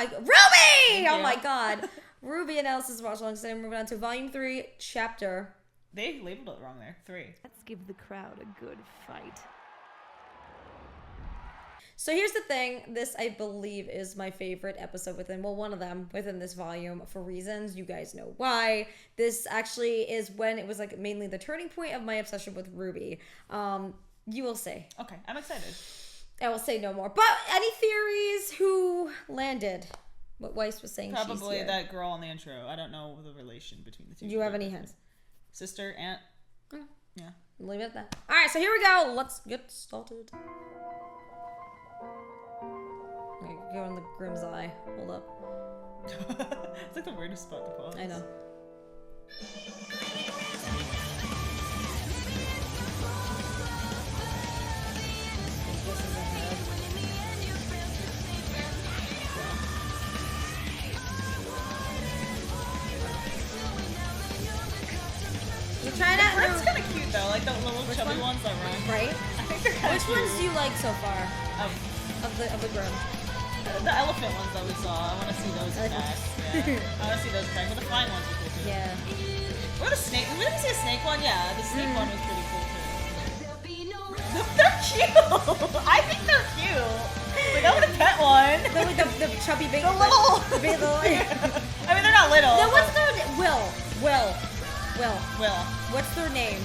my... RWBY! Oh you. my god. RWBY analysis watch along. So moving on to Volume 3, Chapter. They labeled it wrong there. 3. Let's give the crowd a good fight. So here's the thing. This, I believe, is my favorite episode within, well, one of them within this volume for reasons. You guys know why. This actually is when it was like mainly the turning point of my obsession with RWBY. You will see. Okay, I'm excited. I will say no more. But any theories who landed what Weiss was saying? Probably she's here? that girl in the intro. I don't know the relation between the two. Do you have any hints? Sister, aunt. Yeah. Leave it at that. All right, so here we go. Let's get started. Go in the Grimm's eye. Hold up. It's like the weirdest spot to pause. I know. We're trying to. That's kind of cute though, like the little chubby ones that run. Right? I think they're kind of Which cute. ones do you like so far? Of Of the Grimm? the elephant ones that we saw. I want to see those attack. Yeah. I want to see those attack. But the flying ones are cool too. Yeah. Or the snake. We didn't see a snake one. Yeah, the snake one was pretty cool too. They're cute. I think they're cute. Like I want to pet one. The chubby big. The little. The big little. I mean, they're not little. No, what's their Will. Will. What's their name?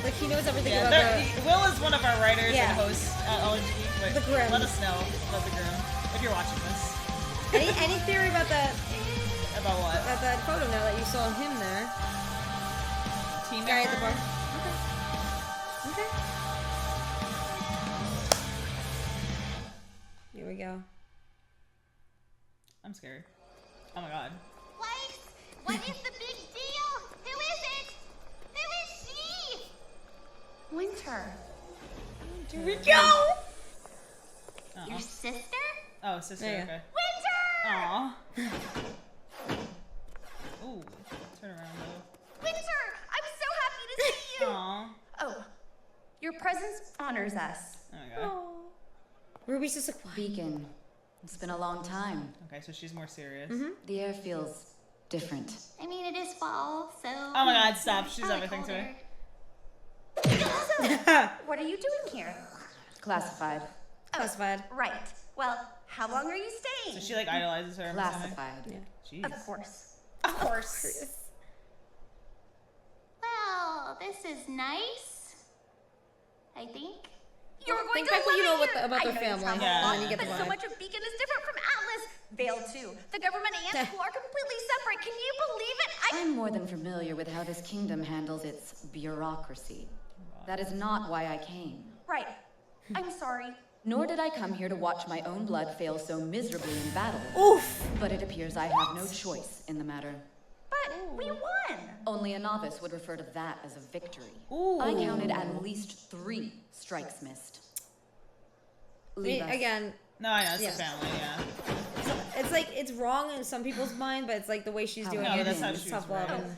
Like he knows everything Yeah, about Will is one of our writers Yeah. and hosts at AAOG. But The Grimm. let us know about the Grimm if you're watching this. any theory about that About what? about that photo now that you saw him there? Team Guy at the member? bar. Okay. Here we go. I'm scared. Oh my god. Weiss, what is the big deal? Who is it? Who is she? Winter. Here we go. Your sister? Oh, sister. There you Okay. Winter! Aw. Ooh. Turn around though. Winter! I'm so happy to see you! Aw. Oh, your presence honors us. Oh my god. Ruby's just like, why? Beacon. It's been a long time. Okay, so she's more serious. The air feels different. I mean, it is fall, so... Oh my god, stop. She's I like everything to me. colder. What are you doing here? Classified. Classified. Right. Well, how long are you staying? So she like idolizes her. I'm assuming? Classified. Yeah. Jeez. Of course. Of course. Well, this is nice. I think. You're going Think to back what you know love it about here. their I know you family, travel yeah, a lot, and then you get the but so vibe. much of Beacon is different from Atlas. Vale too. The government and school are completely separate. Can you believe it? I'm more than familiar with how this kingdom handles its bureaucracy. That is not why I came. Right. I'm sorry. Nor did I come here to watch my own blood fail so miserably in battle. Oof. But it appears I have no choice in the matter. But we won. Only a novice would refer to that as a victory. Ooh. I counted at least 3 strikes missed. Leave us. Again, No, I know. It's Yeah. the family, yeah. it's like it's wrong in some people's mind, but it's like the way she's doing No, it. but that's how It's she tough was love. raised. And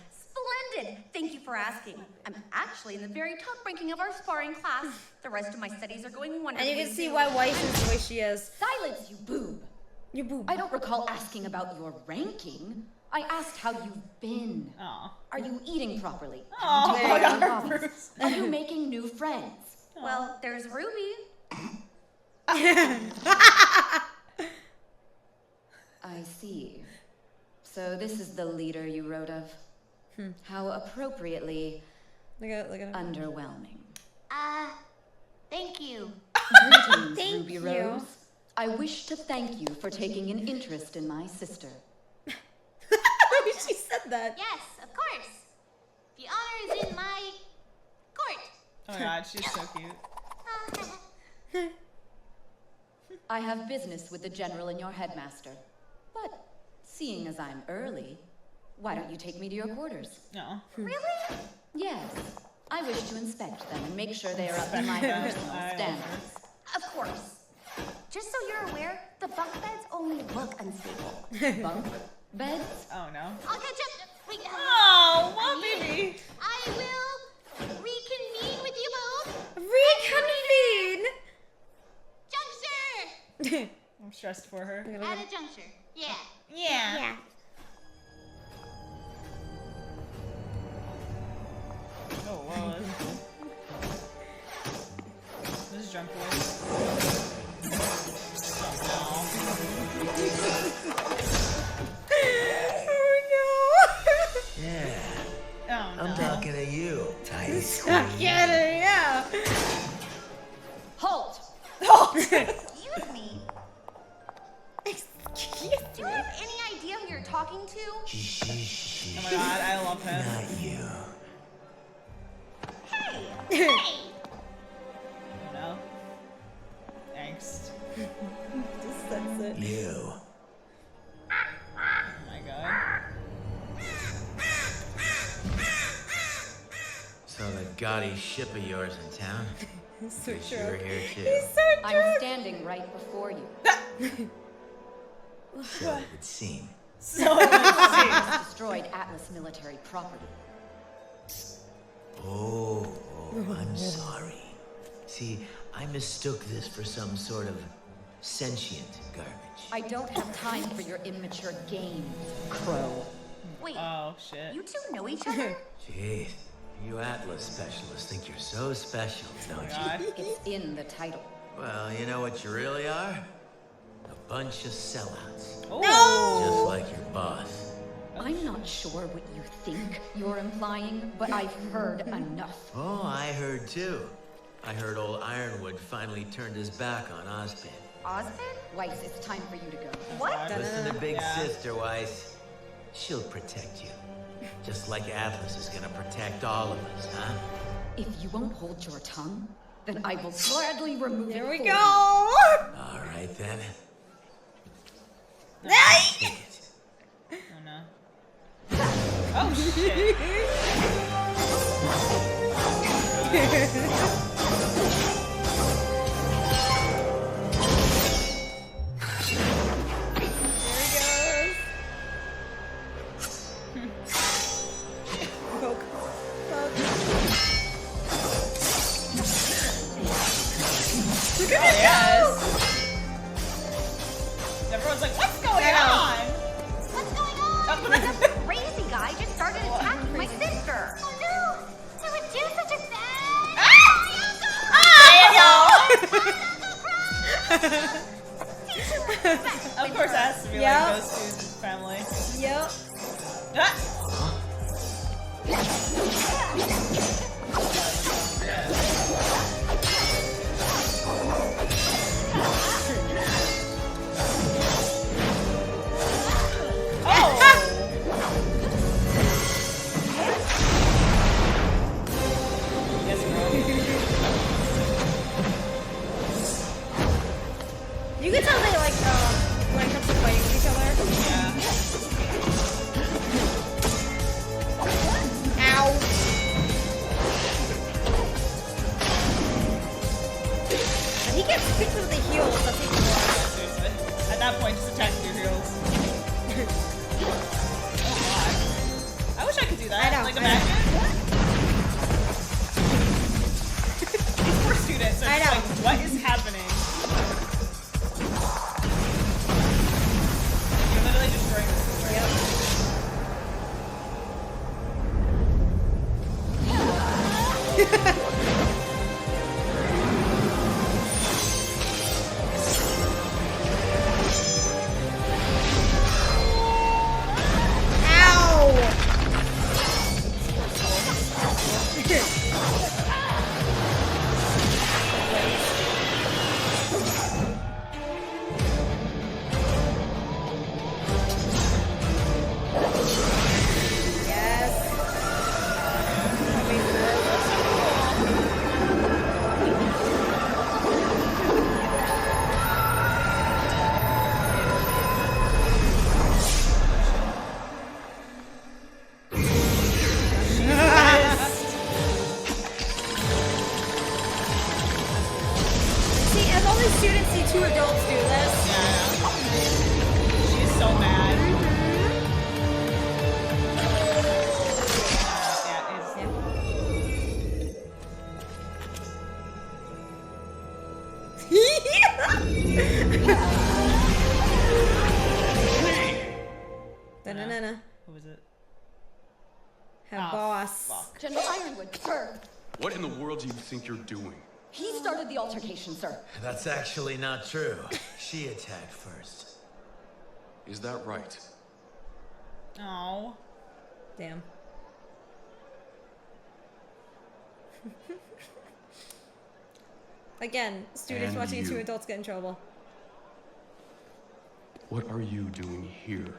Splendid. Thank you for asking. I'm actually in the very top ranking of our sparring class. The rest of my studies are going wonderfully. you can see too. why Weiss is the way she is. Silence, you boob! You boob. I don't recall asking about your ranking. I asked how you've been. Aw. Are you eating properly? Aw, Do you my have God, hobbies? Bruce. Are you making new friends? Well, there's Ruby. I see. So this is the leader you wrote of? How appropriately Look at him. underwhelming. Thank you. Greetings, Thank Ruby you. Rose. I wish to thank you for taking an interest in my sister. She said that. Yes, of course. The honor is in my court. Oh my god, she's so cute. I have business with the general and your headmaster. But seeing as I'm early, why don't you take me to your quarters? No. Really? Yes. I wish to inspect them and make sure they are up to my personal standards. Of course. Just so you're aware, the bunk beds only look unstable. Bunk beds? Oh no. I'll catch up. Wait, Oh, what baby? I will reconvene with you both. Reconvene. Juncture! I'm stressed for her. At a juncture. Yeah. Yeah. Oh, wow. That's cool. This is drunk voice. Yeah, Oh, no. I'm talking to you, tiny Stop kidding, yeah. Halt! Excuse me. Excuse Do you have any idea who you're talking to? Oh my god, I love him. Not you. Hey! Oh no. Angst. Just sense it. You. Oh my god. So the gaudy ship of yours in town? So Wish you true. were here too. He's so I'm drunk. standing right before you. So it would seem. So amazing. Has destroyed Atlas military property. Oh, I'm sorry. See, I mistook this for some sort of sentient garbage. I don't have time for your immature games, Crow. Wait, Oh shit. you two know each other? Jeez, you Atlas specialists think you're so special, don't you? God. It's in the title. Well, you know what you really are? A bunch of sellouts. Oh. Just like your boss. I'm not sure what you think you're implying, but I've heard enough. Oh, I heard too. I heard old Ironwood finally turned his back on Ozpin. Osmond? Weiss, it's time for you to go. What? Listen to Big Yeah. Sister, Weiss. She'll protect you. Just like Atlas is gonna protect all of us, huh? If you won't hold your tongue, then I will gladly remove There it we for go. you. All right then. Take it. Oh no. Oh shit. Poke. Poke. Look at it Yes. Everyone's like, what's going on? What's going on? That crazy guy just started attacking my sister. Oh no! I would do such a bad. Of course, it has to be Yep. like those two family. Yep. Ah! Yes, bro. You can tell they like when it comes to fighting with each other. Yeah. Ow. When he gets kicked with the heels, that's even worse. Seriously. At that point, just attack with your heels. Oh god. I wish I could do that. I know, Like, I imagine. These poor students are I just know. like, what is happening? You're literally destroying the school. Yep. See, as all these students see two adults do this. Yeah. She's so mad. Yeah, it's... Have boss. Fuck. General Ironwood, sir. What in the world do you think you're doing? He started the altercation, sir. That's actually not true. She attacked first. Is that right? Oh. Damn. Again, students And watching two you. adults get in trouble. What are you doing here?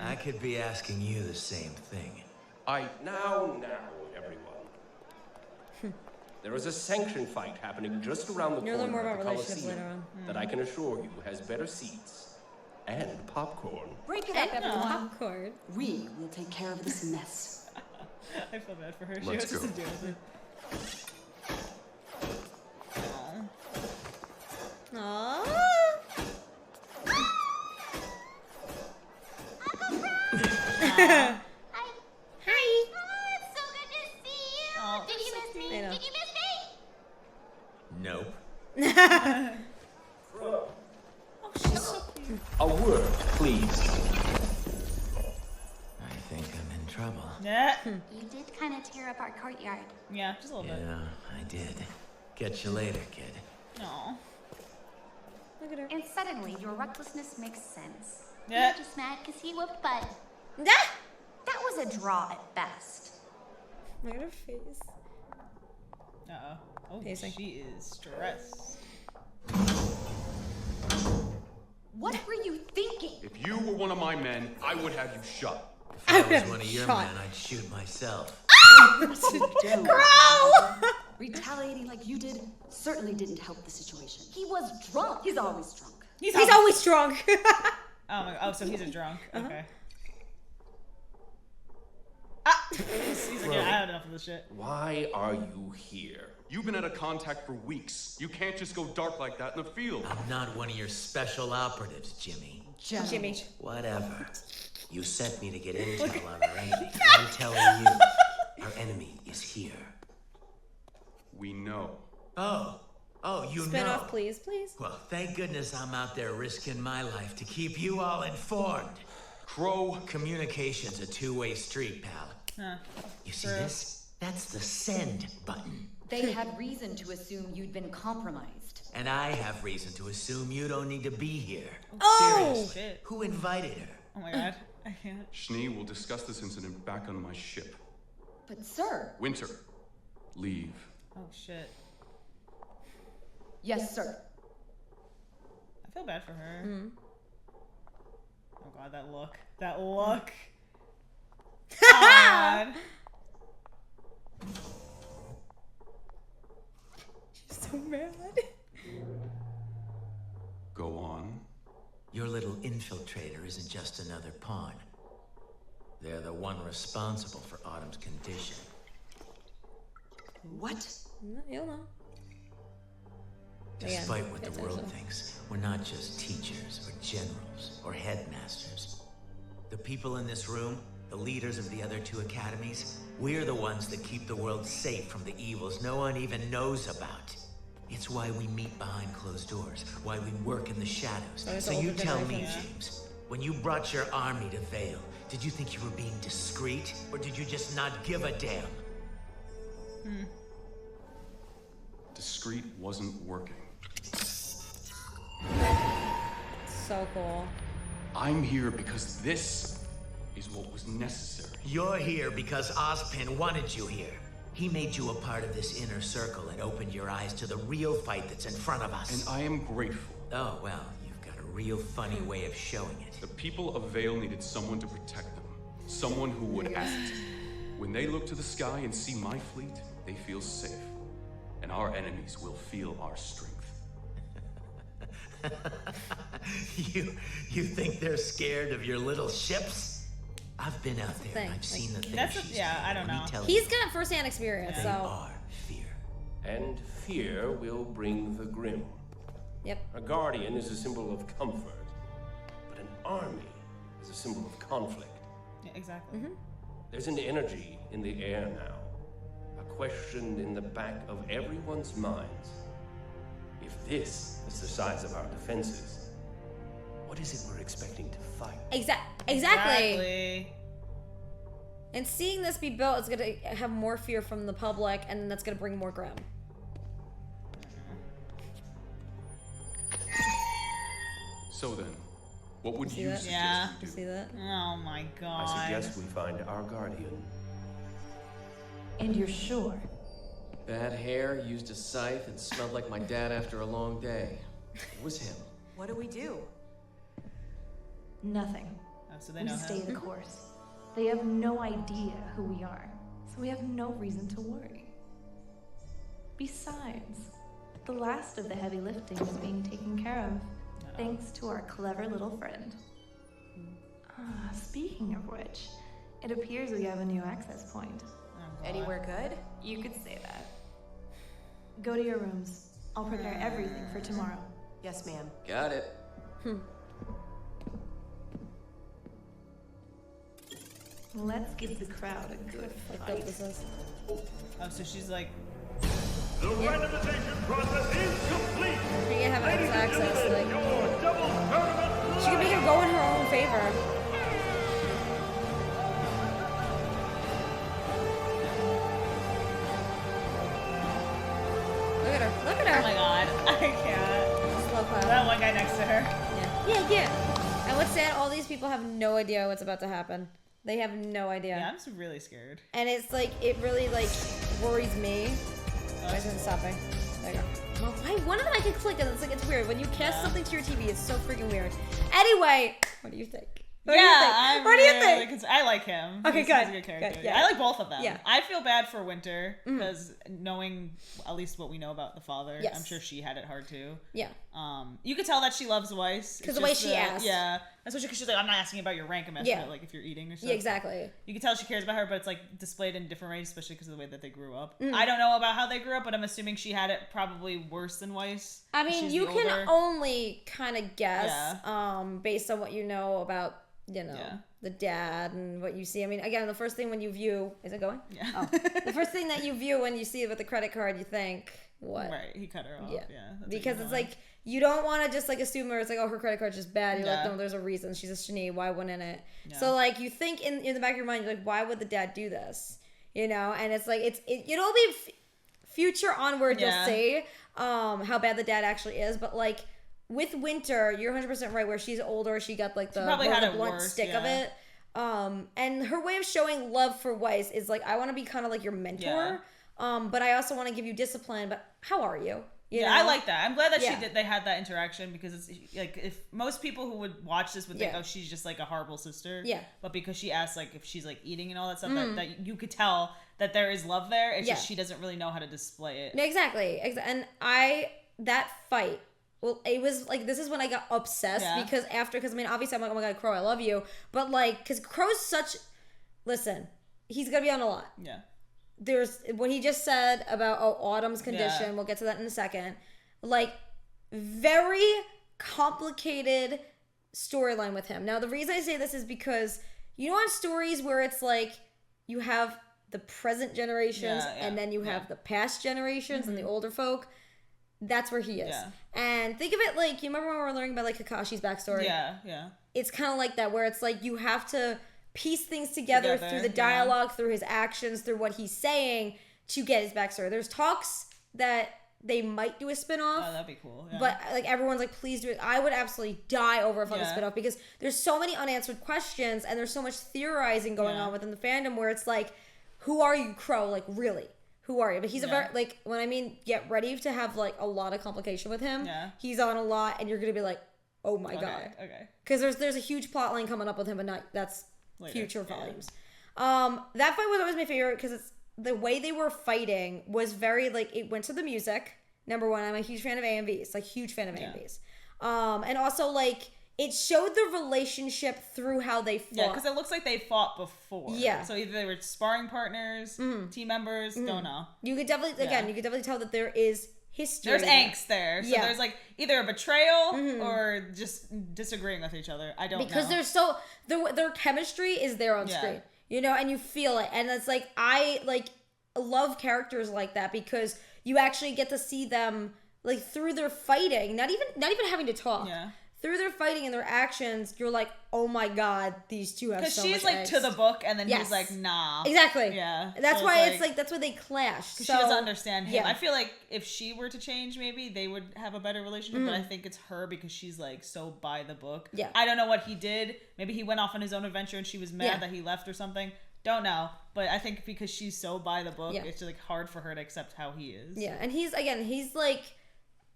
I could be asking you the same thing. Now, everyone. There is a sanction fight happening just around the You'll learn corner more of the about relationships Coliseum later on. that I can assure you has better seats and popcorn. Break it up, And everyone. popcorn. We will take care of this mess. I feel bad for her. She Let's has to go. do with it. Aw. Aww. Hi. Hi. It's so good to see you. Oh, Did you miss me? I know. Did you miss me? Nope. Oh, she's so cute. A word, please. I think I'm in trouble. Yeah. You did kind of tear up our courtyard. Yeah, just a little bit. Yeah, I did. Catch you later, kid. Aw. Look at her. And suddenly, your recklessness makes sense. Yeah. You're just mad because he whooped butt. Ah! That was a draw at best. Look at her face. Uh-oh. Oh, Pacing. she is stressed. What were you thinking? If you were one of my men, I would have you shot. If I was one of your Shot. men, I'd shoot myself. Retaliating like you did certainly didn't help the situation. He was drunk. He's always drunk. He's always drunk. Oh my god. Oh, so he's a drunk. Okay. Ah! He's like, yeah, I had enough of this shit. Why are you here? You've been out of contact for weeks. You can't just go dark like that in the field. I'm not one of your special operatives, Jimmy. Jimmy. Whatever. You sent me to get intel on our enemy. I'm telling you, our enemy is here. We know. Oh, you Spin know. off, please, please. Well, thank goodness I'm out there risking my life to keep you all informed. Crow. Communication's a two-way street, pal. Huh. You see True. this? That's the send button. They had reason to assume you'd been compromised. And I have reason to assume you don't need to be here. Oh! Seriously, Shit. who invited her? Oh my god. I can't. Schnee will discuss this incident back on my ship. But sir. Winter. Leave. Oh shit. Yes, sir. I feel bad for her. Oh god, that look. That look. God. She's so mad. Go on. Your little infiltrator isn't just another pawn. They're the one responsible for Autumn's condition. What? You'll know. Despite what the pay world attention. thinks, we're not just teachers or generals or headmasters. The people in this room, the leaders of the other two academies, we're the ones that keep the world safe from the evils no one even knows about. It's why we meet behind closed doors, why we work in the shadows. it's So all you the tell me, generations. James, when you brought your army to Vale, did you think you were being discreet, or did you just not give a damn? Discreet wasn't working. So cool. I'm here because this is what was necessary. You're here because Ozpin wanted you here. He made you a part of this inner circle and opened your eyes to the real fight that's in front of us. And I am grateful. Oh, well, you've got a real funny way of showing it. The people of Vale needed someone to protect them. Someone who would act. When they look to the sky and see my fleet, they feel safe. And our enemies will feel our strength. You think they're scared of your little ships? I've been out there and I've seen the things That's a- she's yeah, done. I don't Let me know. tell He's you, got first-hand experience, they so are fear. And fear will bring the grim. yep. A guardian is a symbol of comfort, but an army is a symbol of conflict. Yeah, exactly. There's an energy in the air now, a question in the back of everyone's minds. If this is the size of our defenses, what is it we're expecting to fight? Exactly. Exactly. And seeing this be built is gonna have more fear from the public, and then that's gonna bring more Grimm. So then, what would you suggest Yeah. we do? See that? Oh my god. I suggest we find our guardian. And you're sure? Bad hair, used a scythe, and smelled like my dad after a long day. It was him. What do we do? Nothing. Oh, so they We know stay him. the course. They have no idea who we are, so we have no reason to worry. Besides, the last of the heavy lifting is being taken care of, thanks to our clever little friend. Speaking of which, it appears we have a new access point. Oh, God. Anywhere good? You could say that. Go to your rooms. I'll prepare everything for tomorrow. Yes, ma'am. Got it. Let's give the crowd a good Like fight. this is. Oh, so she's like, The randomization process is complete. She can have Ladies and access. gentlemen, Like your double tournament she can make her go in her own favor. Look at her. Look at her. oh my god, I can't. Slow clap. That one guy next to her. Yeah. And what's sad, all these people have no idea what's about to happen. They have no idea. Yeah, I'm just really scared. And it's like, it really like worries me. Why isn't it stopping? There you go. Well, why? One of them I can click and it's like, it's weird. When you cast something to your TV, it's so freaking weird. Anyway, what do you think? What do you think? I'm What do you really think? I like him. Okay, He's good. a good character. Good, yeah. I like both of them. Yeah. I feel bad for Winter because knowing at least what we know about the father, Yes. I'm sure she had it hard too. Yeah. You could tell that she loves Weiss. Because It's the way just she asked. Yeah. Especially because she's like, I'm not asking about your rank, I'm asking Yeah. about like if you're eating or something. Yeah, exactly. You can tell she cares about her, but it's like displayed in different ways, especially because of the way that they grew up. Mm. I don't know about how they grew up, but I'm assuming she had it probably worse than Weiss. I mean, She's you the can older. only kind of guess, Yeah. Based on what you know about, the dad and what you see. I mean, again, the first thing when you view, is it going? Yeah. Oh. The first thing that you view when you see it with the credit card, you think, what? Right, he cut her off. Yeah. Yeah. That's Because what it's you like, you don't want to just like assume her, it's like, oh, her credit card's just bad. You're like, Yeah. no, there's a reason. She's a Shani. Why wouldn't it? Yeah. So like, you think in the back of your mind, you're like, why would the dad do this? And it's like, it'll be future onward, Yeah. you'll see how bad the dad actually is. But like, with Winter, you're 100% right. Where she's older, she got like the, probably more had the it blunt worse, stick of yeah. it. And her way of showing love for Weiss is like, I want to be kind of like your mentor. But I also want to give you discipline. But how are you? You yeah, know? I like that. I'm glad that Yeah. they had that interaction because it's like if most people who would watch this would think, Yeah. oh, she's just like a horrible sister. Yeah. But because she asked like if she's like eating and all that stuff, that you could tell that there is love there. It's just Yeah. she doesn't really know how to display it. Exactly. And that fight, well, it was like, this is when I got obsessed Yeah. because I mean, obviously I'm like, oh my God, Crow, I love you. But like, because Crow's listen, he's going to be on a lot. Yeah. There's what he just said about Autumn's condition. Yeah. We'll get to that in a second. Like, very complicated storyline with him. Now, the reason I say this is because you know on stories where it's like you have the present generations Yeah, and then you have the past generations and the older folk. That's where he is. Yeah. And think of it like, you remember when we were learning about like Kakashi's backstory? Yeah, yeah. It's kind of like that, where it's like you have to piece things together through the dialogue, through his actions, through what he's saying to get his backstory. There's talks that they might do a spinoff. Oh, that'd be cool. Yeah. But like everyone's like, please do it. I would absolutely die over a fucking Yeah. spinoff because there's so many unanswered questions and there's so much theorizing going on within the fandom where it's like, who are you, Crow? Like, really? Who are you? But he's a very, like, when I mean get ready to have like a lot of complication with him, he's on a lot and you're going to be like, oh my God. Okay. Because there's a huge plot line coming up with him, but not that's Later. future volumes. That fight was always my favorite because it's the way they were fighting was very like, it went to the music. Number one, I'm a huge fan of AMVs, like huge fan of AMVs. And also like it showed the relationship through how they fought. Yeah, because it looks like they fought before. Yeah. So either they were sparring partners, team members, don't know. You could definitely you could definitely tell that there is history. There's angst there. So Yeah. there's like either a betrayal or just disagreeing with each other. I don't know. Because their chemistry is there on screen. You know, and you feel it. And it's like I love characters like that because you actually get to see them like through their fighting, not even having to talk. Yeah. through their fighting and their actions, you're like, oh my god, these two have so much Because she's like angst. to the book, and then he's like, nah. Exactly. Yeah. That's so why it's like that's why they clash. Because So, she doesn't understand him. yeah. I feel like if she were to change, maybe they would have a better relationship. But I think it's her because she's like so by the book. Yeah. I don't know what he did. Maybe he went off on his own adventure and she was mad that he left or something. Don't know. But I think because she's so by the book, it's like hard for her to accept how he is. Yeah, and he's like,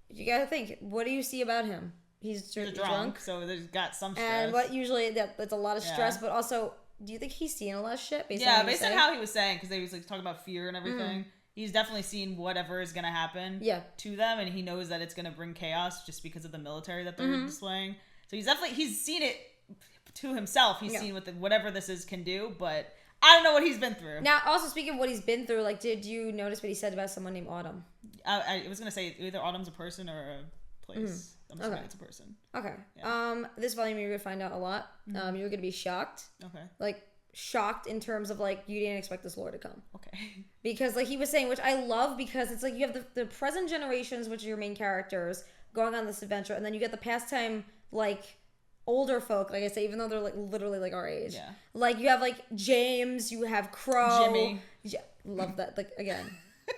you gotta think. What do you see about him? He's drunk, so there's got some stress. and what usually that's a lot of stress, but also, do you think he's seen a lot of shit? Based on how he was saying, because they was like talking about fear and everything. He's definitely seen whatever is gonna happen to them, and he knows that it's gonna bring chaos just because of the military that they're displaying. So he's seen it to himself. He's seen what whatever this is can do, but I don't know what he's been through. Now, also speaking of what he's been through, like, did you notice what he said about someone named Autumn? I was gonna say either Autumn's a person or a place. I'm assuming it's a person. Okay. Yeah. This volume you're gonna find out a lot. You're gonna be shocked. Okay. Like shocked in terms of like you didn't expect this lore to come. Okay. Because like he was saying, which I love, because it's like you have the present generations, which are your main characters, going on this adventure, and then you get the pastime like older folk, like I say, even though they're like literally like our age. Yeah. Like you have like James, you have Crow, Jimmy. Yeah, love that. Like again.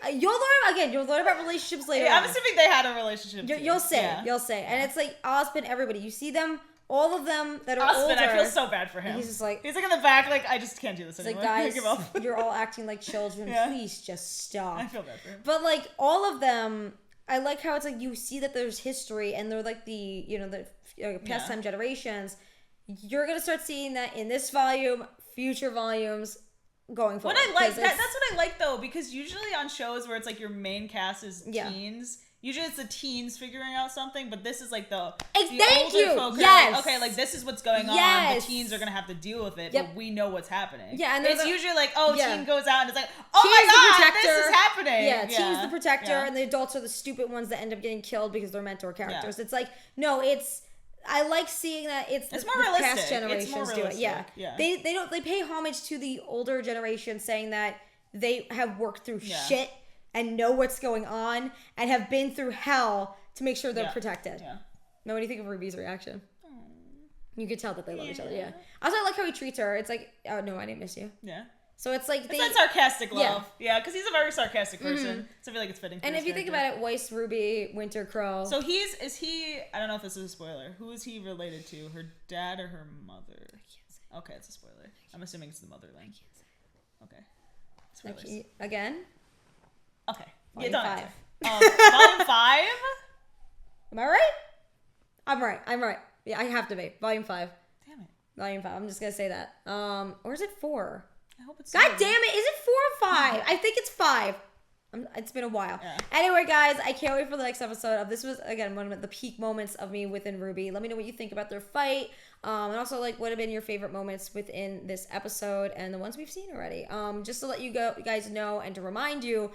You'll learn about relationships later. I'm assuming they had a relationship. You'll say, and it's like Osmond. Everybody, you see them, all of them that are Osmond, older. I feel so bad for him. He's just like in the back, like I just can't do this anymore. Like guys, you're all acting like children. Please just stop. I feel bad for him. But like all of them, I like how it's like you see that there's history, and they're like the pastime generations. You're gonna start seeing that in this volume, future volumes. Going forward. What I like, that's what I like though, because usually on shows where it's like your main cast is teens, usually it's the teens figuring out something, but this is like the older folk are like, okay, like this is what's going on, the teens are gonna have to deal with it, but we know what's happening. Yeah, and it's usually like, teen goes out and it's like, oh my god, this is happening. Yeah, teen's the protector, and the adults are the stupid ones that end up getting killed because they're mentor characters. It's like, no, I like seeing that it's more realistic. Past generations do it. Yeah. Yeah. They pay homage to the older generation, saying that they have worked through shit and know what's going on and have been through hell to make sure they're protected. Yeah. Now, what do you think of Ruby's reaction? You could tell that they love each other. Yeah. Also, I like how he treats her. It's like, oh no, I didn't miss you. Yeah. So it's like it's that sarcastic love. Yeah, because he's a very sarcastic person. So I feel like it's fitting. And if you think about it, Weiss, Ruby, Winter, Crow. So is he? I don't know if this is a spoiler. Who is he related to? Her dad or her mother? I can't say. Okay, it's a spoiler. I'm assuming it's the mother then. I can't say. Okay. Spoilers. Again. Okay. Volume 5. Volume 5. Am I right? I'm right. Yeah, I have to be. Volume 5. Damn it. Volume 5. I'm just gonna say that. Or is it 4? I hope it's. God damn it! Is it 4 or 5? I think it's 5. It's been a while. Yeah. Anyway, guys, I can't wait for the next episode. This was again one of the peak moments of me within RWBY. Let me know what you think about their fight, and also like what have been your favorite moments within this episode and the ones we've seen already. Just to let you guys know and to remind you,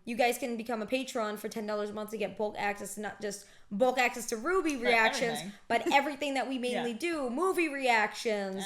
you guys can become a patron for $10 a month to get bulk access, not just bulk access to RWBY reactions, but everything that we mainly do, movie reactions,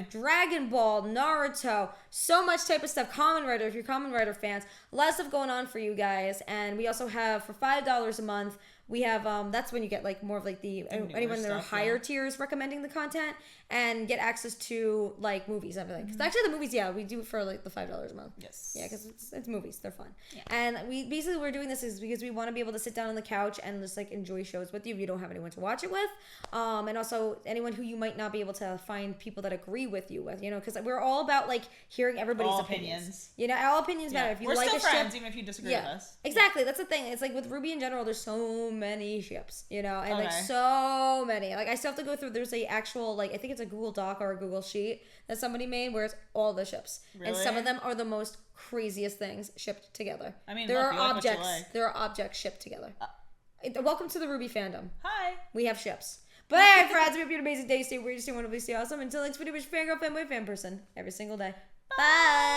Dragon Ball, Naruto, so much type of stuff. Kamen Rider, if you're Kamen Rider fans, a lot of stuff going on for you guys. And we also have for $5 a month, we have that's when you get like more of like the anyone in their higher tiers recommending the content and get access to like movies and everything. Because actually the movies, we do for like the $5 a month. Yes. Yeah, because it's movies, they're fun. Yeah. And we're doing this is because we want to be able to sit down on the couch and just like enjoy shows with you if you don't have anyone to watch it with. And also anyone who you might not be able to find people that agree with you with, because we're all about like hearing everybody's opinions. All opinions matter. If you we're like still a friends, ship, even if you disagree with us. Exactly. That's the thing. It's like with RWBY in general, there's so many ships, and like so many. Like I still have to go through. There's a actual like I think it's a Google Doc or a Google Sheet that somebody made where it's all the ships, and some of them are the most craziest things shipped together. I mean, there are objects. There are objects shipped together. Welcome to the RWBY fandom. Hi. We have ships. But anyway, friends, we hope you have an amazing day. Stay weird, stay wonderful, stay awesome. Until next video, wish fangirl, fanboy, fan person every single day. Bye.